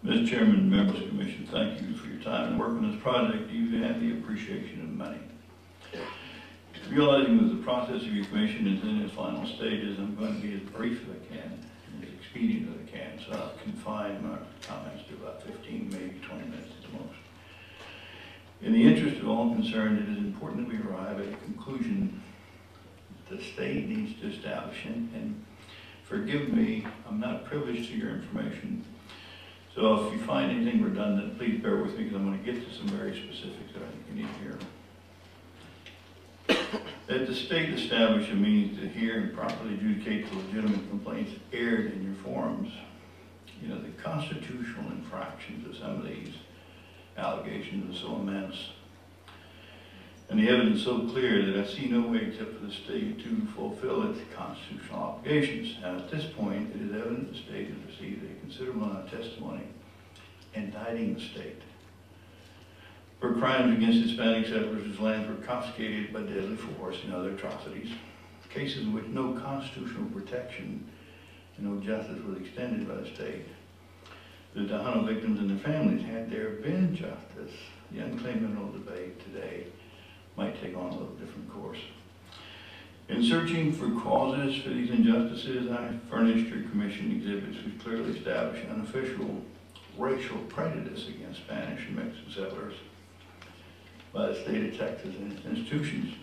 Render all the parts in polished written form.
Mr. Chairman, members of the Commission, thank you for your time and work on this project. You have the appreciation of many. Realizing that the process of your commission is in its final stages, I'm going to be as brief as I can, and as expedient as I can, so I'll confine my comments to about 15, maybe 20 minutes at the most. In the interest of all concerned, it is important that we arrive at a conclusion that the state needs to establish, and forgive me, I'm not privileged to your information, so if you find anything redundant, please bear with me because I'm going to get to some very specifics that I think you need to hear. That the state establish a means to hear and properly adjudicate the legitimate complaints aired in your forums. You know, the constitutional infractions of some of these allegations are so immense, and the evidence so clear that I see no way except for the state to fulfill its constitutional obligations. Now, at this point, it is evident the state has received a considerable amount of testimony indicting the state for crimes against Hispanic settlers whose lands were confiscated by deadly force and other atrocities, cases in which no constitutional protection and no justice was extended by the state. The Tejano victims and their families, had there been justice, the unclaimed mineral debate today might take on a little different course. In searching for causes for these injustices, I furnished your commission exhibits which clearly establish unofficial racial prejudice against Spanish and Mexican settlers by the state of Texas and its institutions.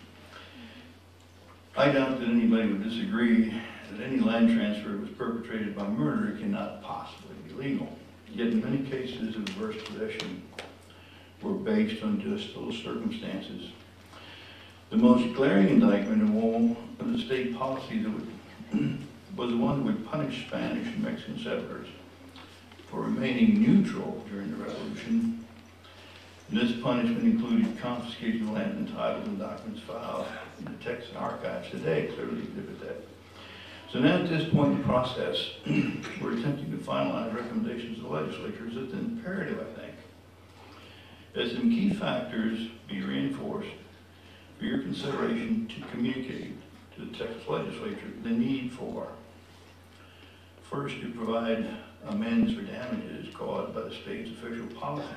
I doubt that anybody would disagree that any land transfer was perpetrated by murder cannot possibly be legal. Yet in many cases of adverse possession were based on just those circumstances. The most glaring indictment of all of the state policy that was the one that would punish Spanish and Mexican settlers for remaining neutral during the Revolution. And this punishment included confiscation of land and titles and documents filed in the Texas archives today clearly exhibit that. So now at this point in the process, we're attempting to finalize recommendations to the legislatures. It's imperative, I think, that some key factors be reinforced for your consideration to communicate to the Texas legislature the need for, first, to provide amends for damages caused by the state's official policies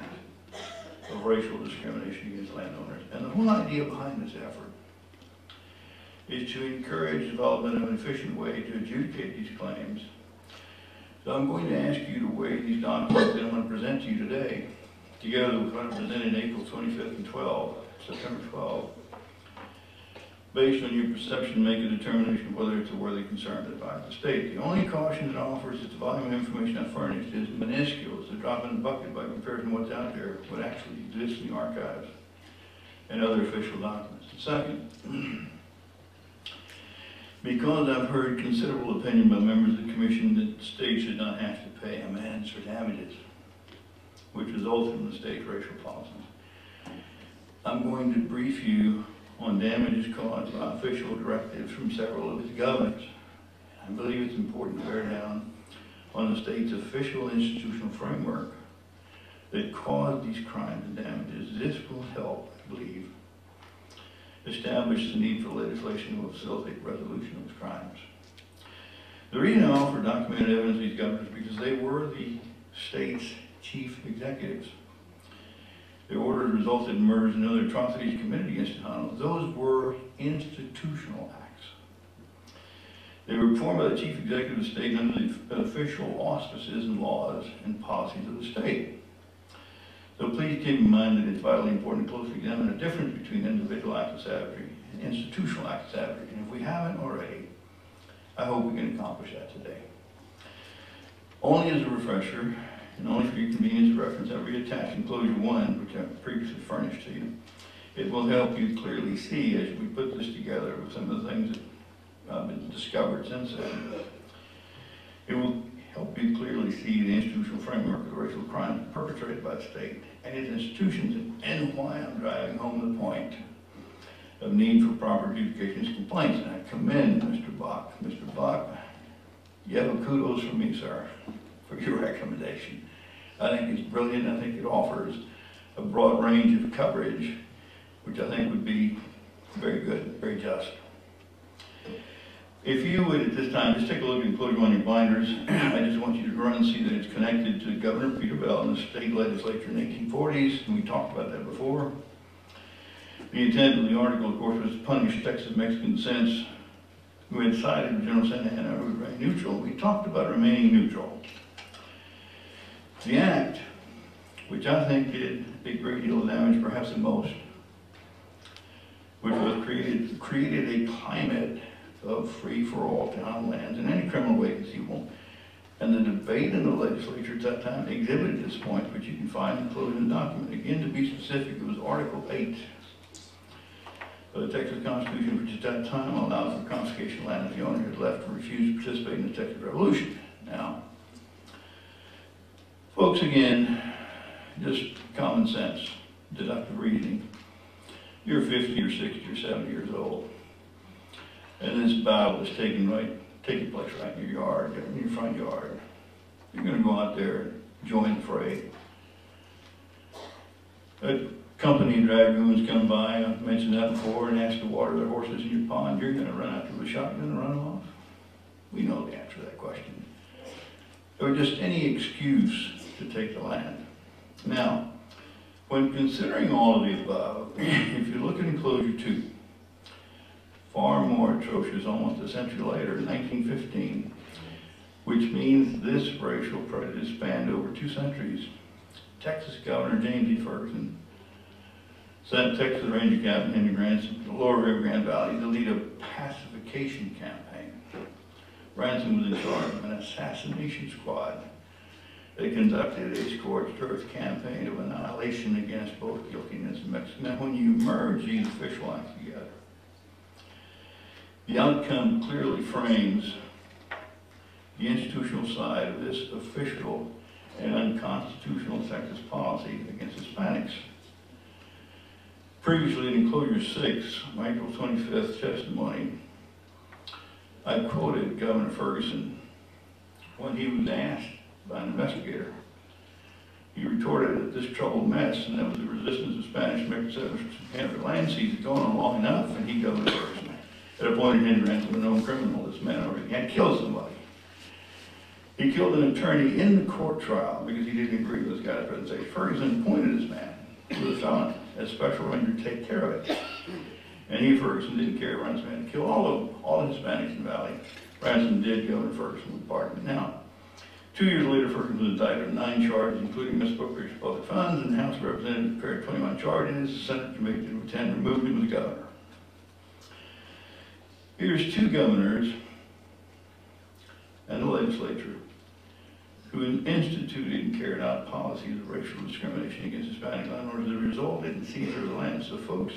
of racial discrimination against landowners. And the whole idea behind this effort is to encourage development of an efficient way to adjudicate these claims. So I'm going to ask you to weigh these documents that I'm going to present to you today, together with what I presented April 25th and September 12th, based on your perception, make a determination of whether it's a worthy concern to the state. The only caution it offers is that the volume of information I furnished is minuscule. It's a drop in the bucket by comparison to what's out there, what actually exists in the archives and other official documents. And second, because I've heard considerable opinion by members of the Commission that the state should not have to pay amends for damages, which resulted from the state's racial policies, I'm going to brief you on damages caused by official directives from several of its governors. I believe it's important to bear down on the state's official institutional framework that caused these crimes and damages. This will help, I believe, establish the need for legislation that will facilitate resolution of these crimes. The reason I offer documented evidence of these governors is because they were the state's chief executives. Their orders resulted in murders and other atrocities committed against Tejanos. Those were institutional acts. They were performed by the chief executive of the state under the official auspices and laws and policies of the state. So please keep in mind that it's vitally important to closely examine the difference between individual acts of savagery and institutional acts of savagery. And if we haven't already, I hope we can accomplish that today. Only as a refresher, and only for your convenience reference, I've reattached enclosure 1, which I've previously furnished to you. It will help you clearly see as we put this together with some of the things that have been discovered since then. It will help you clearly see the institutional framework of the racial crimes perpetrated by the state and its institutions, and why I'm driving home the point of need for proper adjudication of complaints. And I commend Mr. Bach. Mr. Bach, you have a kudos from me, sir, for your recommendation. I think it's brilliant. I think it offers a broad range of coverage, which I think would be very good, very just. If you would at this time, just take a look and include on your blinders. I just want you to run and see that it's connected to Governor Peter Bell and the state legislature in the 1840s, and we talked about that before. The intent of the article, of course, was to punish Texas Mexican descents who had sided with General Santa Anna who would remain neutral. We talked about remaining neutral. The act, which I think did a great deal of damage, perhaps the most, which was created a climate of free-for-all town lands and any criminal vacancy won't. And the debate in the legislature at that time exhibited this point, which you can find included in the document. Again, to be specific, it was Article 8 of the Texas Constitution, which at that time allowed for confiscation of land if the owner had left or refused to participate in the Texas Revolution. Now, folks, again, just common sense, deductive reasoning. You're 50 or 60 or 70 years old, and this battle is taking place right in your yard, in your front yard. You're going to go out there and join the fray. A company of dragoons come by, I've mentioned that before, and ask to water their horses in your pond. You're going to run out with a shotgun and run them off? We know the answer to that question. Or just any excuse to take the land. Now, when considering all of the above, if you look at Enclosure 2, far more atrocious almost a century later, in 1915, which means this racial prejudice spanned over 2 centuries. Texas Governor James E. Ferguson sent Texas Ranger Captain Henry Ransom to the lower Rio Grande Valley to lead a pacification campaign. Ransom was in charge of an assassination squad. They conducted a scorched earth campaign of annihilation against both guiltiness and Mexican. Now, when you merge these official acts together, the outcome clearly frames the institutional side of this official and unconstitutional Texas policy against Hispanics. Previously in Enclosure 6, my April 25th testimony, I quoted Governor Ferguson when he was asked by an investigator. He retorted that this troubled mess, and that was the resistance of Spanish American settlers to Canada land seized, going on long enough, and he, Governor Ferguson, had appointed Henry Ransom a known criminal. This man already had killed somebody. He killed an attorney in the court trial because he didn't agree with this guy's presentation. Ferguson appointed this man with a felon as special ranger to take care of it. And he, Ferguson, didn't care. Ransom had to kill all the Hispanics in the valley. Ransom did. Governor Ferguson would pardon him. Now, 2 years later, Ferguson was indicted on 9 charges, including misappropriation of public funds, and the House of Representatives prepared 21 charges. The Senate convicted him of 10, removed him as governor. Here's 2 governors and the legislature who instituted and carried out policies of racial discrimination against Hispanic landowners. As a result, didn't seize their land. So, folks,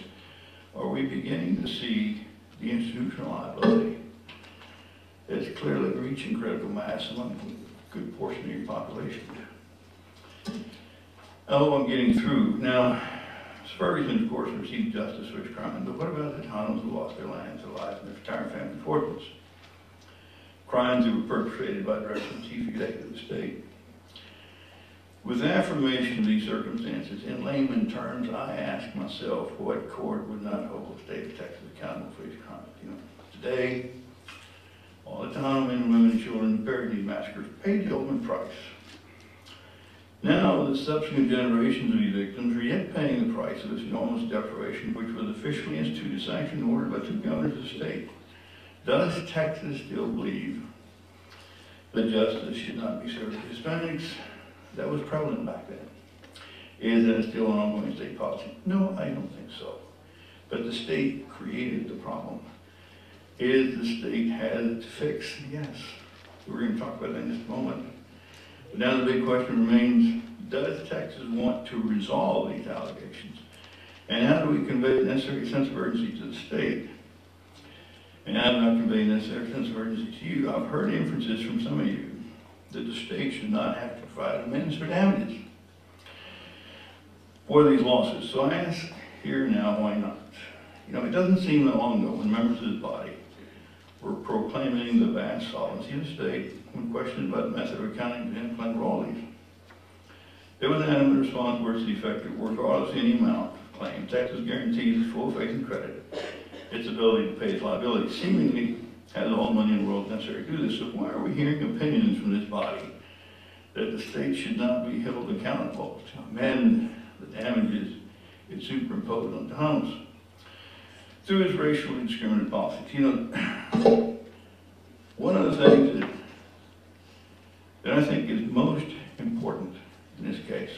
are we beginning to see the institutional liability that's clearly reaching critical mass among a good portion of your population? I hope I'm getting through. Now, Ferguson, of course, received justice for his crime, but what about the Tanos who lost their lands, their lives, and their entire family fortunes? Crimes that were perpetrated by the Director and Chief Executive of the state. With the affirmation of these circumstances, in layman terms, I ask myself, what court would not hold the state of Texas accountable for these crimes? You know, today, all the Tejano men, women, and children who perished in these massacres paid the ultimate price. Now, the subsequent generations of these victims are yet paying the price of this enormous deprivation, which was officially instituted, sanctioned, and ordered by 2 governors of the state. Does Texas still believe that justice should not be served to Hispanics? That was prevalent back then. Is that still an ongoing state policy? No, I don't think so. But the state created the problem. Is the state has it to fix? Yes. We're going to talk about that in just a moment. But now the big question remains, does Texas want to resolve these allegations? And how do we convey the necessary sense of urgency to the state? And how do I convey the necessary sense of urgency to you? I've heard inferences from some of you that the state should not have to provide amends for damages for these losses. So I ask here now, why not? You know, it doesn't seem that long ago when members of this body were proclaiming the vast solvency of the state when questioned about the method of accounting for unemployment royalties. There was an adamant response where it's the effect that regardless of any amount claimed, Texas guarantees its full faith and credit its ability to pay its liability. Seemingly has all the money in the world necessary to do this. So why are we hearing opinions from this body that the state should not be held accountable to amend the damages it superimposed on Thomas through his racially discriminatory policies? You know, one of the things that I think is most important in this case,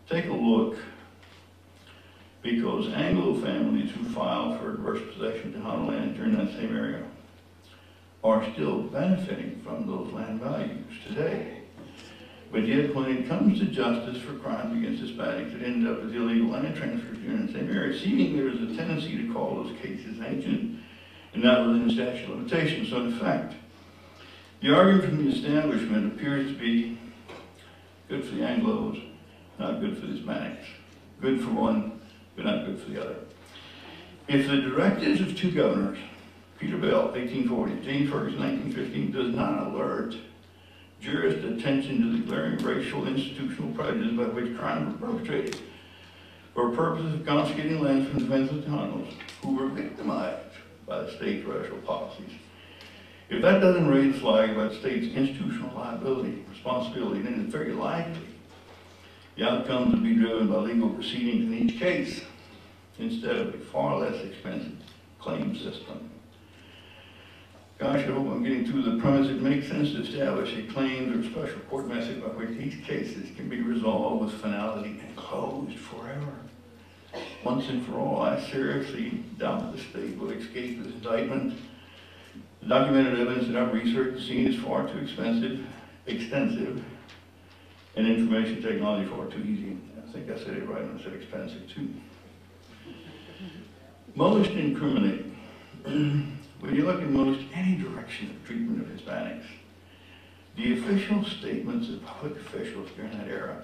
take a look, because Anglo families who filed for adverse possession to Tohono land during that same area are still benefiting from those land values today. But yet when it comes to justice for crimes against Hispanics that end up as illegal land transfers during the same area, seeming there is a tendency to call those cases ancient and not within the statute of limitations. So in fact, the argument from the establishment appears to be good for the Anglos, not good for the Hispanics. Good for one, but not good for the other. If the directives of two governors, Peter Bell, 1840, James Ferguson, 1915, does not alert jurist attention to the glaring racial institutional prejudice by which crimes were perpetrated for purposes of confiscating lands from defenseless Tohonos who were victimized by the state's racial policies, if that doesn't raise a flag about the state's institutional liability, responsibility, then it's very likely the outcomes will be driven by legal proceedings in each case instead of a far less expensive claim system. Gosh, I hope I'm getting through the premise. It makes sense to establish a claims or special court method by which each cases can be resolved with finality and closed forever. Once and for all, I seriously doubt the state will escape this indictment. The documented evidence that I've researched and seen is far too extensive, and information technology far too easy. I think I said it right when I said expensive too. Most incriminating. When you look at most any direction of treatment of Hispanics, the official statements of public officials during that era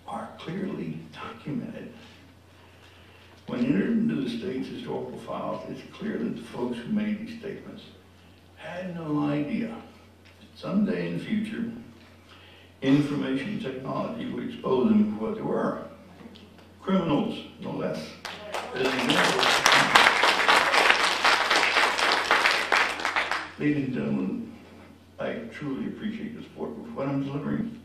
are clearly documented. When entered into the state's historical files, it's clear that the folks who made these statements had no idea that someday in the future, information technology would expose them for what they were. Criminals, no less. Ladies and gentlemen, I truly appreciate the support. What I'm delivering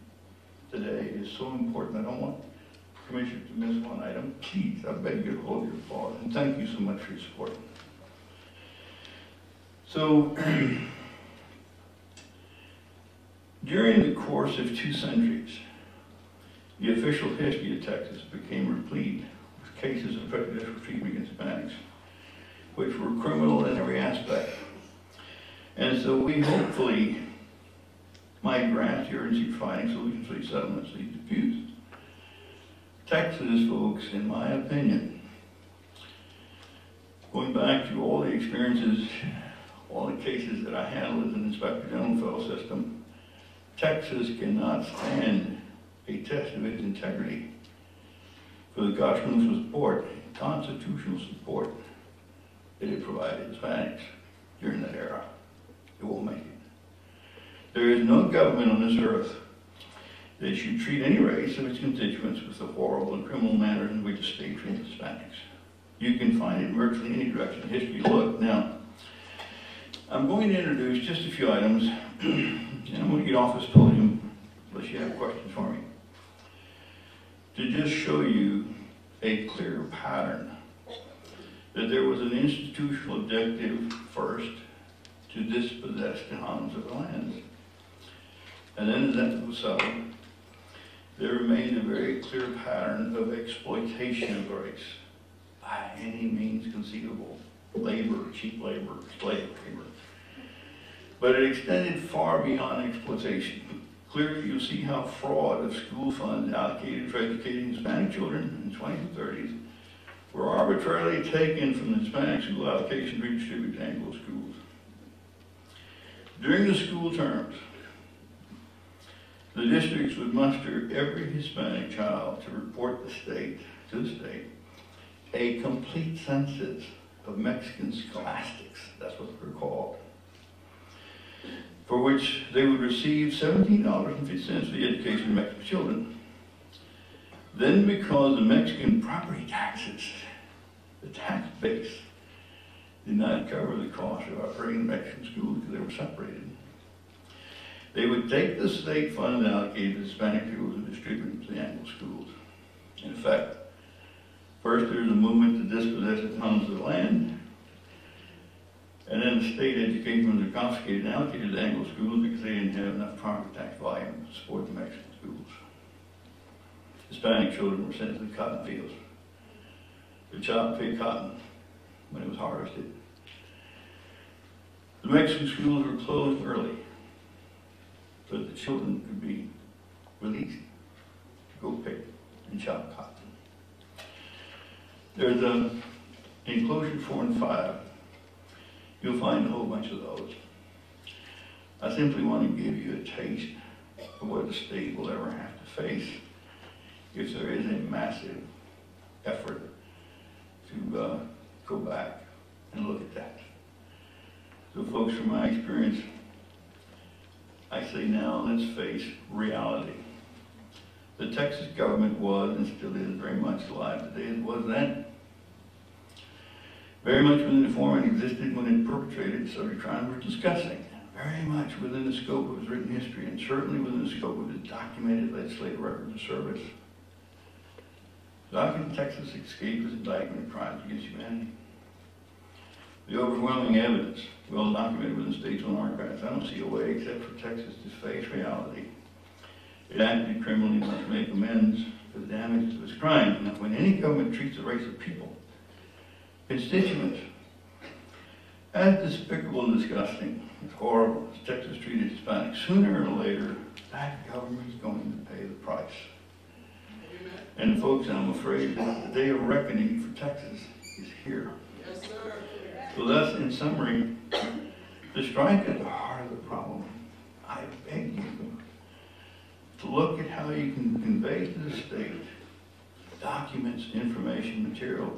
today is so important. I don't want the Commissioner to miss one item. Please, I beg you to hold your applause, and thank you so much for your support. So, during the course of 2 centuries, the official history of Texas became replete with cases of prejudicial treatment against Hispanics, which were criminal in every aspect. And so we hopefully might grasp the urgency of finding solutions for these settlements, these disputes. Texas, folks, in my opinion, going back to all the experiences, all the cases that I handled as an Inspector General federal system, Texas cannot stand a test of its integrity for the constitutional support, constitutional support that it provided Hispanics during that era. It won't make it. There is no government on this earth that should treat any race of its constituents with the horrible and criminal manner in which the state treats Hispanics. You can find it in virtually any direction in history. Look, now, I'm going to introduce just a few items, and I'm going to get off this podium unless you have questions for me, to just show you a clear pattern that there was an institutional objective first to dispossess Tohonos of the lands. And then as that was settled, there remained a very clear pattern of exploitation of race by any means conceivable. Labor, cheap labor, slave labor. But it extended far beyond exploitation. Clearly you'll see how fraud of school funds allocated for educating Hispanic children in the 20s and 30s were arbitrarily taken from the Hispanic school allocation redistributed to Anglo schools. During the school terms, the districts would muster every Hispanic child to report to the state, a complete census of Mexican scholastics, that's what they're called, for which they would receive $17.50 for the education of Mexican children. Then because the Mexican property taxes, the tax base, did not cover the cost of operating Mexican schools because they were separated. They would take the state funds allocated to Hispanic schools and distribute them to the Anglo schools. In effect, first there was a movement to dispossess the tons of land, and then the state education funds were confiscated and allocated to Anglo schools because they didn't have enough property tax volume to support the Mexican schools. Hispanic children were sent to the cotton fields. The child paid cotton when it was harvested. The Mexican schools were closed early so that the children could be released to go pick and chop cotton. There's an enclosure 4 and 5. You'll find a whole bunch of those. I simply want to give you a taste of what the state will ever have to face if there is a massive effort to go back and look at that. So folks, from my experience, I say now, let's face reality. The Texas government was, and still is, very much alive today as it was then. Very much within the form it existed when it perpetrated such a crime we're discussing. Very much within the scope of its written history, and certainly within the scope of its documented legislative records of service. So how can Texas escape its indictment of crimes against humanity? The overwhelming evidence, well documented within the state's own archives, I don't see a way except for Texas to face reality. It acted criminally must make amends for the damage of its crimes. Now, when any government treats a race of people, constituents, as despicable and disgusting, as horrible as Texas treated Hispanics, sooner or later, that government is going to pay the price. And folks, I'm afraid that the day of reckoning for Texas is here. Yes, sir. So thus, in summary, to strike at the heart of the problem, I beg you to look at how you can convey to the state documents, information, material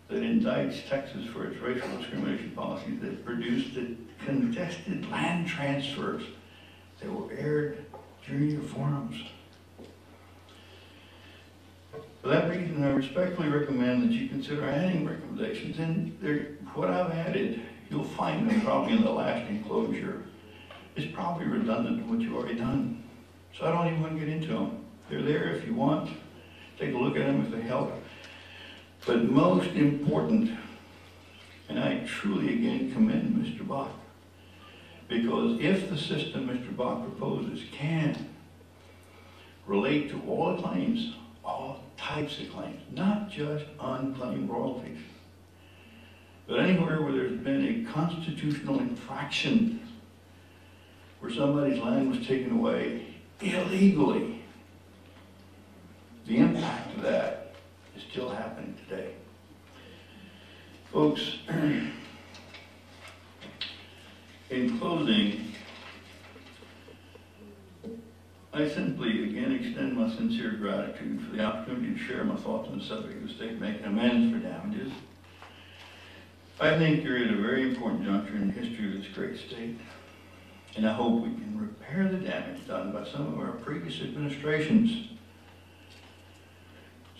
that indicts Texas for its racial discrimination policies that produced the contested land transfers that were aired during your forums. For that reason, I respectfully recommend that you consider adding recommendations. And what I've added, you'll find them probably in the last enclosure, is probably redundant to what you've already done. So I don't even want to get into them. They're there if you want. Take a look at them if they help. But most important, and I truly again commend Mr. Bach, because if the system Mr. Bach proposes can relate to all claims, all types of claims, not just unclaimed royalties, but anywhere where there's been a constitutional infraction, where somebody's land was taken away illegally, the impact of that is still happening today. Folks, in closing, I simply again extend my sincere gratitude for the opportunity to share my thoughts on the subject of the state making amends for damages. I think you're at a very important juncture in the history of this great state, and I hope we can repair the damage done by some of our previous administrations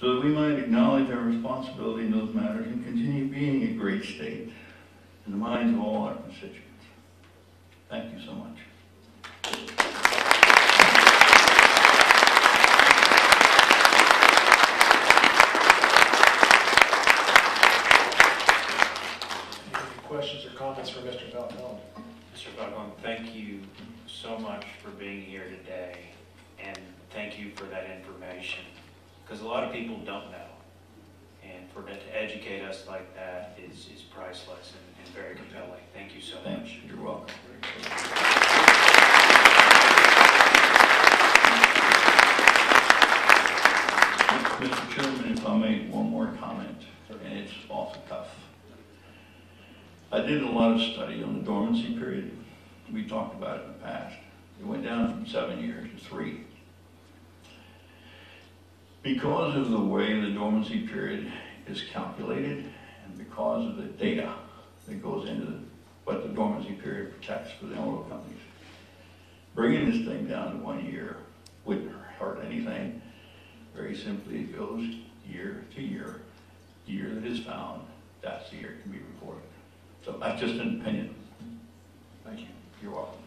so that we might acknowledge our responsibility in those matters and continue being a great state in the minds of all our constituents. Thank you so much. Questions or comments for Mr. Falcon? Mr. Falcon, thank you so much for being here today, and thank you for that information, because a lot of people don't know, and for to educate us like that is priceless and very compelling. Thank you so much. You're welcome. Mr. Chairman, if I may, one more comment, and it's off the cuff. I did a lot of study on the dormancy period. We talked about it in the past. It went down from 7 years to 3. Because of the way the dormancy period is calculated and because of the data that goes into what the dormancy period protects for the oil companies, bringing this thing down to 1 year wouldn't hurt anything. Very simply, it goes year to year. The year that is found, that's the year it can be reported. So that's just an opinion. Thank you. You're welcome.